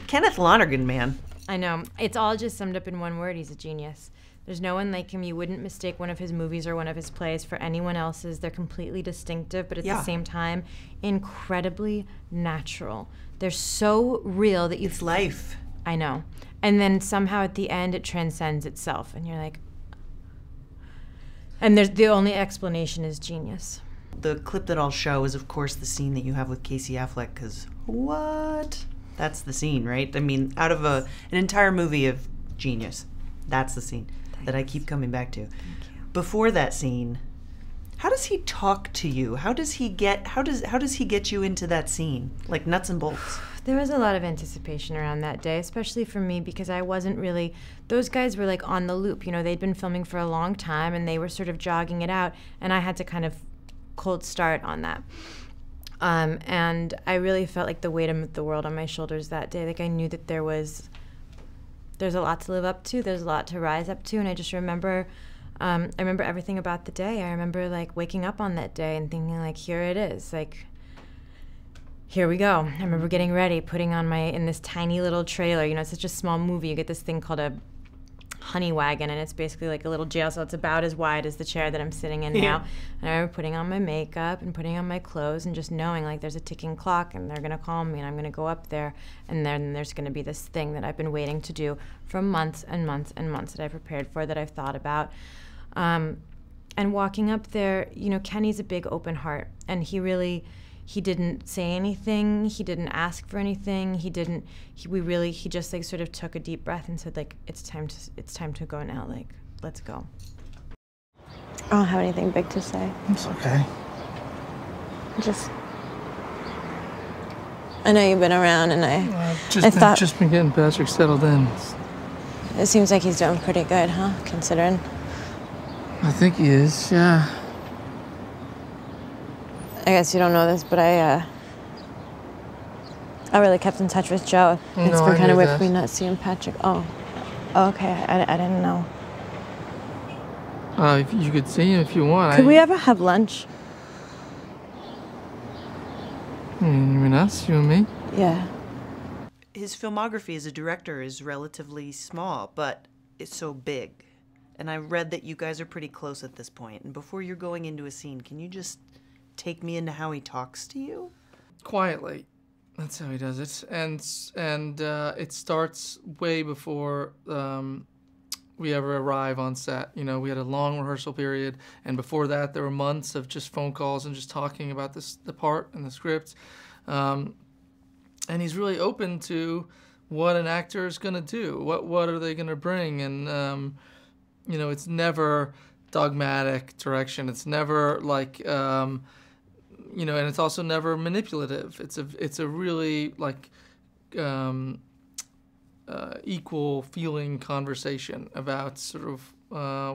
Kenneth Lonergan, man. I know. It's all just summed up in one word. He's a genius. There's no one like him. You wouldn't mistake one of his movies or one of his plays for anyone else's. They're completely distinctive, but at the same time, incredibly natural. They're so real that It's life. I know. And then somehow at the end, it transcends itself. And you're like... And the only explanation is genius. The clip that I'll show is, of course, the scene that you have with Casey Affleck, because what? That's the scene, right? I mean, out of an entire movie of genius, that's the scene that I keep coming back to. Thank you. Before that scene, how does he talk to you? How does he get you into that scene, like nuts and bolts? There was a lot of anticipation around that day, especially for me, because I wasn't really... Those guys were like on the loop. You know, they'd been filming for a long time, and they were sort of jogging it out, and I had to kind of cold start on that. And I really felt like the weight of the world on my shoulders that day. Like I knew that there's a lot to live up to, there's a lot to rise up to, and I just remember, I remember everything about the day. I remember like waking up on that day and thinking like, here it is, like, here we go. I remember getting ready, putting on in this tiny little trailer, you know, it's such a small movie, you get this thing called a honey wagon, and it's basically like a little jail cell. It's about as wide as the chair that I'm sitting in now. And I remember putting on my makeup and putting on my clothes and just knowing like there's a ticking clock and they're gonna call me and I'm gonna go up there, and then there's gonna be this thing that I've been waiting to do for months and months and months, that I've prepared for, that I've thought about. And walking up there, you know, Kenny's a big open heart, and he didn't say anything. He didn't ask for anything. He just like sort of took a deep breath and said like, it's time to go now. Like, let's go. I don't have anything big to say. It's okay. I know you've been around, and I thought just been getting Patrick settled in. It seems like he's doing pretty good, huh? Considering. I think he is. Yeah. I guess you don't know this, but I really kept in touch with Joe. It's been kind of weird for me not seeing Patrick. Oh, okay. I didn't know. You could see him if you want. Could we ever have lunch? You mean us? You and me? Yeah. His filmography as a director is relatively small, but it's so big. And I read that you guys are pretty close at this point. And before you're going into a scene, can you just take me into how he talks to you? Quietly. That's how he does it. And it starts way before we ever arrive on set. You know, we had a long rehearsal period, and before that there were months of just phone calls and just talking about the part and the script. And he's really open to what an actor is going to do. What are they going to bring? And you know, it's never dogmatic direction. It's never like you know, and it's also never manipulative. It's a really like equal feeling conversation about sort of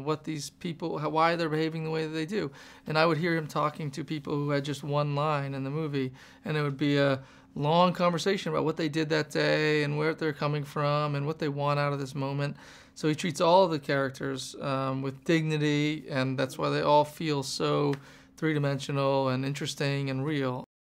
what these people, why they're behaving the way that they do. And I would hear him talking to people who had just one line in the movie, and it would be a long conversation about what they did that day and where they're coming from and what they want out of this moment. So he treats all of the characters with dignity, and that's why they all feel so three-dimensional and interesting and real.